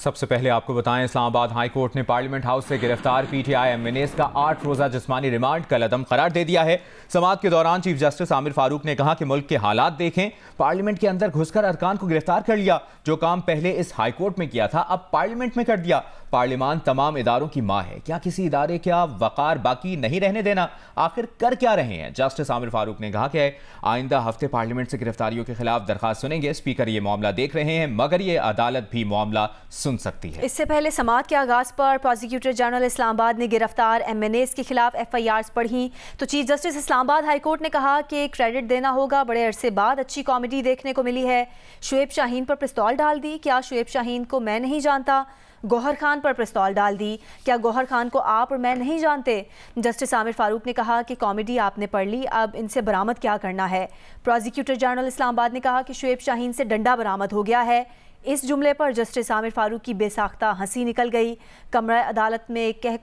سب سے پہلے آپ کو بتائیں، اسلام آباد ہائی کورٹ نے پارلیمنٹ ہاؤس سے گرفتار P T I M N As کا 8 روزہ جسمانی ریمانڈ کل عدم قرار دے دیا ہے۔ سماعت کے دوران چیف جسٹس عامر فاروق نے کہا کہ ملک کے حالات دیکھیں، پارلیمنٹ کے اندر گھس کر ارکان کو گرفتار کر لیا، جو کام پہلے اس ہائی کورٹ میں کیا تھا اب پارلیمنٹ میں کر دیا۔ پارلیمان تمام اداروں کی ماں ہے، کیا کسی ادارے کا وقار باقی نہیں رہنے دینا؟ آخر کر کیا رہے ہیں؟ جسٹس عامر فاروق نے کہا کہ آئندہ ہفتے پارلیمنٹ سے گرفتاریوں کے خلاف درخواست سنیں گے۔ اسپیکر یہ معاملہ دیکھ رہے ہیں، مگر یہ عدالت بھی معاملہ سن سکتی ہے۔ اس سے پہلے سماعت کے آغاز پر پروسیکیوٹر جنرل اسلام آباد نے گرفتار ایم این ایز کے خلاف ایف آئی آرز پڑھی تو چیف جسٹس اسلام آباد ہائی کورٹ نے کہا کہ کریڈٹ دینا ہوگا، بڑے عرصے بعد اچھی کامیڈی دیکھنے کو ملی ہے۔ شعیب شاہین پر پستول ڈال دی، کیا شعیب شاہین کو میں نہیں جانتا؟ گوہر خان پر پستول ڈال دی، کیا گوہر خان کو آپ اور میں نہیں جانتے؟ جسٹس عامر فاروق نے کہا کہ کامیڈی آپ نے پڑھ لی، اب ان سے برآمد کیا کرنا ہے؟ پروسیکیوٹر جنرل اسلام آباد نے کہا کہ شعیب شاہین سے ڈنڈا برآمد ہو گیا ہے۔ اس جملے پر جسٹس عامر فاروق کی بے ساختہ ہنسی نکل گئی، کمرہ عدالت میں کہے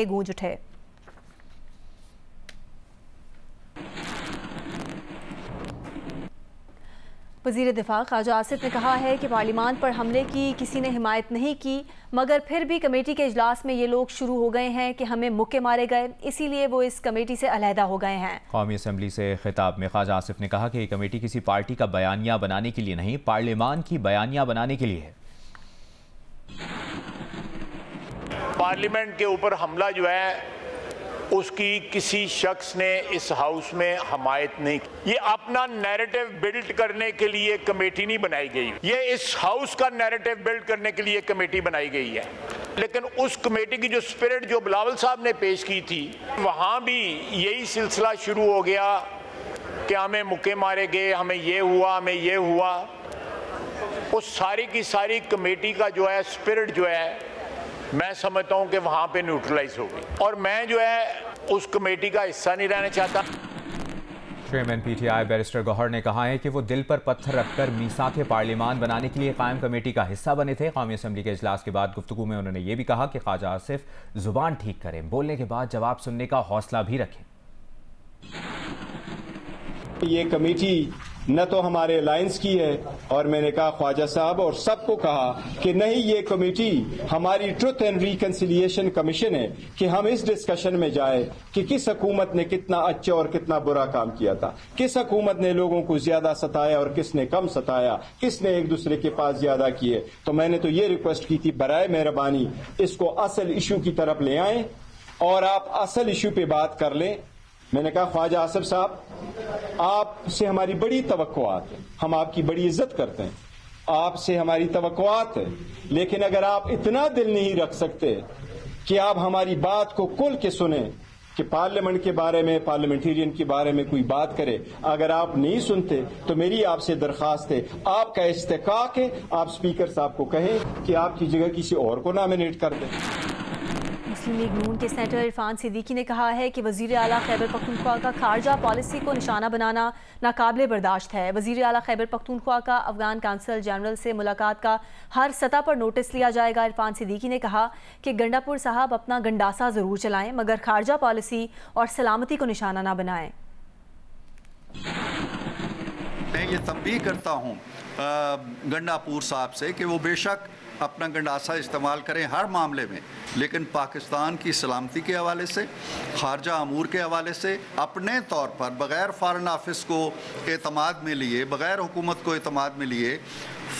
گونج اٹھے۔ وزیر دفاع خواجہ آصف نے کہا ہے کہ پارلیمان پر حملے کی کسی نے حمایت نہیں کی، مگر پھر بھی کمیٹی کے اجلاس میں یہ لوگ شروع ہو گئے ہیں کہ ہمیں مکے مارے گئے، اسی لیے وہ اس کمیٹی سے علیحدہ ہو گئے ہیں۔ قومی اسمبلی سے خطاب میں خواجہ آصف نے کہا کہ یہ کمیٹی کسی پارٹی کا بیانیہ بنانے کے لیے نہیں، پارلیمان کی بیانیہ بنانے کے لیے ہے۔ پارلیمنٹ کے اوپر حملہ جو ہے اس کی کسی شخص نے اس ہاؤس میں حمایت نہیں کی۔ یہ اپنا نیریٹو بلڈ کرنے کے لیے کمیٹی نہیں بنائی گئی، یہ اس ہاؤس کا نیریٹو بلڈ کرنے کے لیے کمیٹی بنائی گئی ہے۔ لیکن اس کمیٹی کی جو سپرٹ جو بلاول صاحب نے پیش کی تھی، وہاں بھی یہی سلسلہ شروع ہو گیا کہ ہمیں مکے مارے گئے، ہمیں یہ ہوا، ہمیں یہ ہوا۔ اس ساری کی ساری کمیٹی کا جو ہے سپرٹ جو ہے میں سمجھتا ہوں کہ وہاں پہ نیوٹرلائز ہو گئی، اور میں جو ہے اس کمیٹی کا حصہ نہیں رہنا چاہتا۔ Chairman P T I barrister Gohar نے کہا ہے کہ وہ دل پر پتھر رکھ کر میثاق پارلیمان بنانے کے لیے قائم کمیٹی کا حصہ بنے تھے۔ قومی اسمبلی کے اجلاس کے بعد گفتگو میں انہوں نے یہ بھی کہا کہ خواجہ آصف زبان ٹھیک کریں، بولنے کے بعد جواب سننے کا حوصلہ بھی رکھیں۔ یہ کمیٹی نہ تو ہمارے الائنس کی ہے، اور میں نے کہا خواجہ صاحب اور سب کو کہا کہ نہیں، یہ کمیٹی ہماری ٹروتھ اینڈ ریکنسیلیشن کمیشن ہے کہ ہم اس ڈسکشن میں جائیں کہ کس حکومت نے کتنا اچھا اور کتنا برا کام کیا تھا، کس حکومت نے لوگوں کو زیادہ ستایا اور کس نے کم ستایا، کس نے ایک دوسرے کے پاس زیادہ کیے۔ تو میں نے تو یہ ریکویسٹ کی تھی، برائے مہربانی اس کو اصل ایشو کی طرف لے آئیں اور آپ اصل ایشو پہ بات کر لیں۔ میں نے کہا خواجہ آصف صاحب، آپ سے ہماری بڑی توقعات ہیں، ہم آپ کی بڑی عزت کرتے ہیں، آپ سے ہماری توقعات ہے، لیکن اگر آپ اتنا دل نہیں رکھ سکتے کہ آپ ہماری بات کو کھل کے سنیں کہ پارلیمنٹ کے بارے میں، پارلیمنٹیرین کے بارے میں کوئی بات کرے، اگر آپ نہیں سنتے تو میری آپ سے درخواست ہے، آپ کا استحقاق ہے، آپ اسپیکر صاحب کو کہیں کہ آپ کی جگہ کسی اور کو نامینیٹ کر دیں۔ مسلم لیگ نون کے سینیٹر عرفان صدیقی نے کہا ہے کہ وزیر اعلیٰ خیبر پختونخوا کا خارجہ پالیسی کو نشانہ بنانا ناقابل برداشت ہے۔ وزیر اعلیٰ خیبر پختونخوا کا افغان کونسل جنرل سے ملاقات کا ہر سطح پر نوٹس لیا جائے گا۔ عرفان صدیقی نے کہا کہ گنڈا پور صاحب اپنا گنڈاسا ضرور چلائیں، مگر خارجہ پالیسی اور سلامتی کو نشانہ نہ بنائیں۔ میں یہ تنبیہ کرتا ہوں گنڈا پور صاحب سے کہ وہ بے شک اپنا گنڈاسا استعمال کریں ہر معاملے میں، لیکن پاکستان کی سلامتی کے حوالے سے، خارجہ امور کے حوالے سے اپنے طور پر بغیر فارن آفس کو اعتماد میں لیے، بغیر حکومت کو اعتماد میں لیے،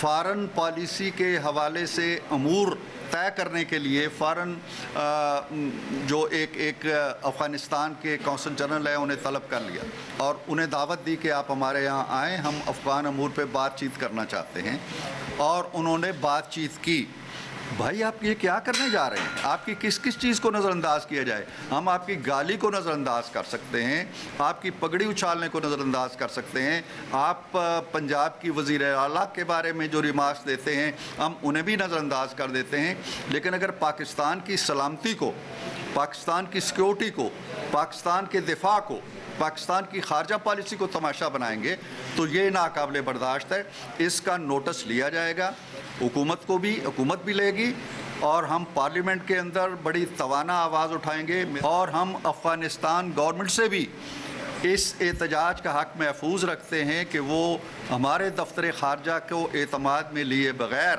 فارن پالیسی کے حوالے سے امور طے کرنے کے لیے فارن جو ایک افغانستان کے کونسل جنرل ہے انہیں طلب کر لیا اور انہیں دعوت دی کہ آپ ہمارے یہاں آئیں، ہم افغان امور پہ بات چیت کرنا چاہتے ہیں، اور انہوں نے بات چیت کی۔ بھائی آپ یہ کیا کرنے جا رہے ہیں؟ آپ کی کس چیز کو نظر انداز کیا جائے؟ ہم آپ کی گالی کو نظر انداز کر سکتے ہیں، آپ کی پگڑی اچھالنے کو نظر انداز کر سکتے ہیں، آپ پنجاب کی وزیر اعلیٰ کے بارے میں جو ریمارکس دیتے ہیں ہم انہیں بھی نظر انداز کر دیتے ہیں، لیکن اگر پاکستان کی سلامتی کو، پاکستان کی سیکیورٹی کو، پاکستان کے دفاع کو، پاکستان کی خارجہ پالیسی کو تماشا بنائیں گے تو یہ ناقابل برداشت ہے۔ اس کا نوٹس لیا جائے گا، حکومت بھی لے گی، اور ہم پارلیمنٹ کے اندر بڑی توانا آواز اٹھائیں گے، اور ہم افغانستان گورنمنٹ سے بھی اس احتجاج کا حق محفوظ رکھتے ہیں کہ وہ ہمارے دفتر خارجہ کو اعتماد میں لیے بغیر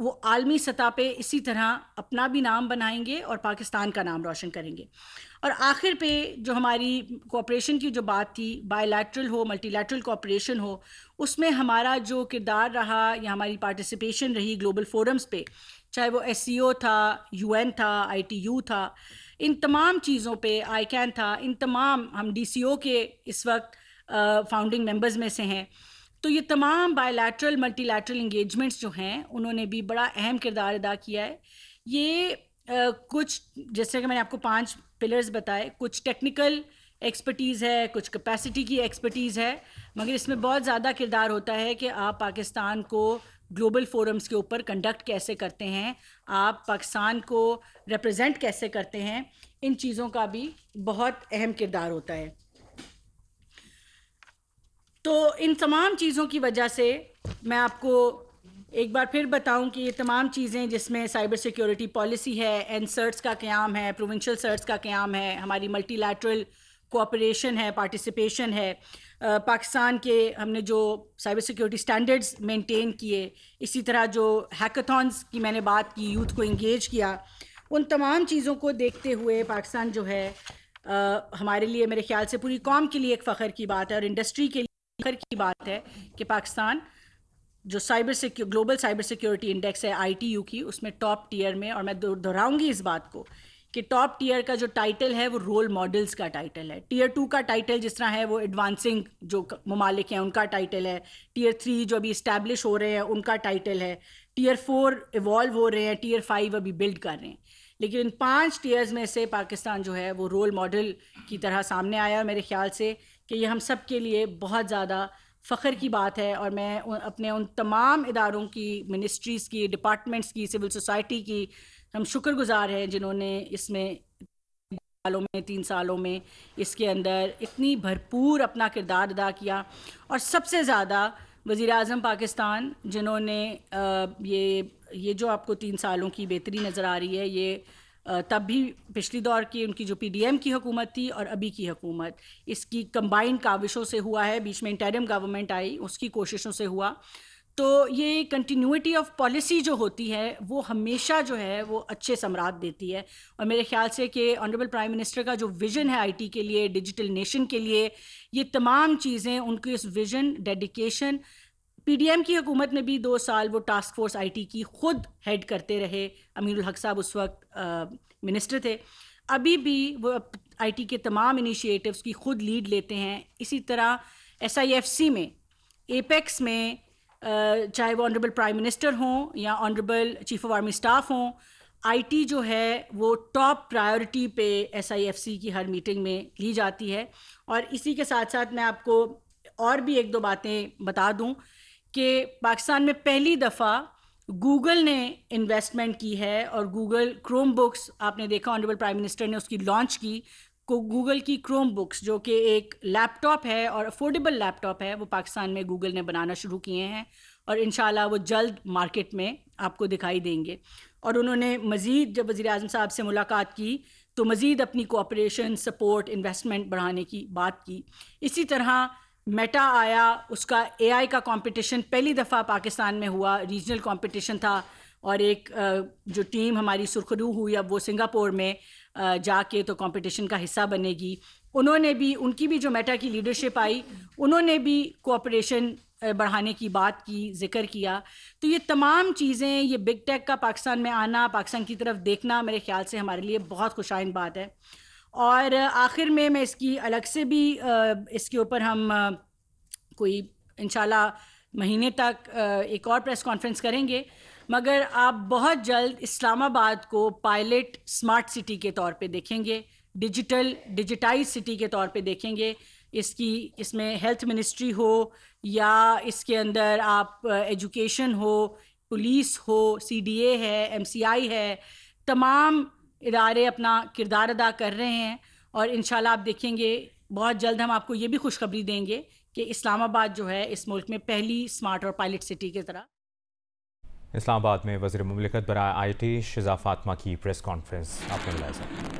وہ عالمی سطح پہ اسی طرح اپنا بھی نام بنائیں گے اور پاکستان کا نام روشن کریں گے. اور آخر پہ جو ہماری کوآپریشن کی جو بات تھی، بائی لیٹرل ہو ملٹی لیٹرل کوآپریشن ہو، اس میں ہمارا جو کردار رہا یا ہماری پارٹیسپیشن رہی گلوبل فورمز پہ، چاہے وہ SCO تھا، UN تھا، ITU تھا، ان تمام چیزوں پہ، ICAN تھا، ان تمام، ہم DCO کے اس وقت فاؤنڈنگ ممبرز میں سے ہیں. تو یہ تمام by lateral multi lateral engagements جو ہیں انہوں نے بھی بڑا اہم کردار ادا کیا ہے. یہ کچھ جیسے کہ میں نے آپ کو 5 پلرز بتائے، کچھ ٹیکنیکل ایکسپرٹیز ہے، کچھ کیپیسٹی کی ایکسپرٹیز ہے، مگر اس میں بہت زیادہ کردار ہوتا ہے کہ آپ پاکستان کو گلوبل فورمز کے اوپر کنڈکٹ کیسے کرتے ہیں، آپ پاکستان کو ریپرزینٹ کیسے کرتے ہیں. ان چیزوں کا بھی بہت اہم کردار ہوتا ہے. تو ان تمام چیزوں کی وجہ سے میں آپ کو ایک بار پھر بتاؤں کہ یہ تمام چیزیں جس میں سائبر سیکیورٹی پالیسی ہے، NCERTS کا قیام ہے، پروونشل CERTS کا قیام ہے، ہماری ملٹی لیٹرل کوآپریشن ہے، پارٹیسپیشن ہے، پاکستان کے ہم نے جو سائبر سیکیورٹی سٹینڈرڈز مینٹین کیے، اسی طرح جو ہیکاتھونز کی میں نے بات کی، یوتھ کو انگیج کیا، ان تمام چیزوں کو دیکھتے ہوئے پاکستان جو ہے ہمارے لیے میرے خیال سے پوری قوم کے لیے ایک فخر کی بات ہے اور انڈسٹری کے لیے فخر کی بات ہے کہ پاکستان جو گلوبل سائبر سیکیورٹی انڈیکس ہے ITU کی، اس میں ٹاپ ٹیئر میں، اور میں دہراؤں گی اس بات کو کہ ٹاپ ٹیئر کا جو ٹائٹل ہے وہ رول ماڈلز کا ٹائٹل ہے. ٹیئر 2 کا ٹائٹل جس طرح ہے وہ ایڈوانسنگ جو ممالک ہیں ان کا ٹائٹل ہے، ٹیئر 3 جو ابھی اسٹیبلش ہو رہے ہیں ان کا ٹائٹل ہے، ٹیئر 4 ایوالو ہو رہے ہیں، ٹیئر 5 ابھی بلڈ کر رہے ہیں. لیکن ان 5 ٹیئرز میں سے پاکستان جو ہے وہ رول ماڈل کی طرح سامنے آیا، اور میرے خیال سے کہ یہ ہم سب کے لیے بہت زیادہ فخر کی بات ہے. اور میں اپنے ان تمام اداروں کی، منسٹریز کی، ڈپارٹمنٹس کی، سول سوسائٹی کی ہم شکر گزار ہیں جنہوں نے اس میں 3 سالوں میں اس کے اندر اتنی بھرپور اپنا کردار ادا کیا. اور سب سے زیادہ وزیر اعظم پاکستان جنہوں نے یہ جو آپ کو 3 سالوں کی بہتری نظر آ رہی ہے، یہ تب بھی پچھلی دور کی ان کی جو PDM کی حکومت تھی اور ابھی کی حکومت، اس کی کمبائنڈ کاوشوں سے ہوا ہے. بیچ میں انٹرم گورنمنٹ آئی، اس کی کوششوں سے ہوا. تو یہ کنٹینیوٹی آف پالیسی جو ہوتی ہے وہ ہمیشہ جو ہے وہ اچھے ثمرات دیتی ہے. اور میرے خیال سے کہ آنریبل پرائم منسٹر کا جو ویژن ہے IT کے لیے، ڈیجیٹل نیشن کے لیے، یہ تمام چیزیں ان کی اس ویژن، ڈیڈیکیشن، PDM کی حکومت میں بھی 2 سال وہ ٹاسک فورس IT کی خود ہیڈ کرتے رہے. امین الحق صاحب اس وقت منسٹر تھے. ابھی بھی وہ IT کے تمام انیشیٹوز کی خود لیڈ لیتے ہیں. اسی طرح SIFC میں، ایپیکس میں، چاہے وہ آنریبل پرائم منسٹر ہوں یا honourable chief of army staff ہوں، IT جو ہے وہ ٹاپ پرائیورٹی پہ SIFC کی ہر میٹنگ میں لی جاتی ہے. اور اسی کے ساتھ ساتھ میں آپ کو اور بھی 1-2 باتیں بتا دوں کہ پاکستان میں پہلی دفعہ گوگل نے انویسٹمنٹ کی ہے، اور گوگل کروم بکس آپ نے دیکھا آنریبل پرائم منسٹر نے اس کی لانچ کی. گوگل کی کروم بکس جو کہ ایک لیپ ٹاپ ہے اور افورڈیبل لیپ ٹاپ ہے، وہ پاکستان میں گوگل نے بنانا شروع کیے ہیں، اور انشاءاللہ وہ جلد مارکیٹ میں آپ کو دکھائی دیں گے. اور انہوں نے مزید جب وزیر اعظم صاحب سے ملاقات کی تو مزید اپنی کوآپریشن، سپورٹ، انویسٹمنٹ بڑھانے کی بات کی. اسی طرح میٹا آیا، اس کا AI کا کمپٹیشن پہلی دفعہ پاکستان میں ہوا، ریجنل کمپٹیشن تھا، اور ایک جو ٹیم ہماری سرخرو ہوئی اب وہ سنگاپور میں جا کے تو کمپٹیشن کا حصہ بنے گی. انہوں نے بھی، ان کی بھی جو میٹا کی لیڈرشپ آئی، انہوں نے بھی کوآپریشن بڑھانے کی بات کی، ذکر کیا. تو یہ تمام چیزیں، یہ بگ ٹیک کا پاکستان میں آنا، پاکستان کی طرف دیکھنا میرے خیال سے ہمارے لیے بہت خوشائند بات ہے. اور آخر میں اس کی الگ سے بھی اس کے اوپر ہم کوئی انشاءاللہ مہینے تک ایک اور پریس کانفرنس کریں گے، مگر آپ بہت جلد اسلام آباد کو پائلٹ اسمارٹ سٹی کے طور پہ دیکھیں گے، ڈیجیٹائز سٹی کے طور پہ دیکھیں گے. اس میں ہیلتھ منسٹری ہو یا اس کے اندر آپ ایجوکیشن ہو، پولیس ہو، CDA ہے، MCI ہے، تمام ادارے اپنا کردار ادا کر رہے ہیں. اور انشاءاللہ آپ دیکھیں گے بہت جلد ہم آپ کو یہ بھی خوشخبری دیں گے کہ اسلام آباد جو ہے اس ملک میں پہلی اسمارٹ اور پائلٹ سٹی کی طرح. اسلام آباد میں وزیر مملکت برائے IT شزا فاطمہ کی پریس کانفرنس آپ نے ملاحظہ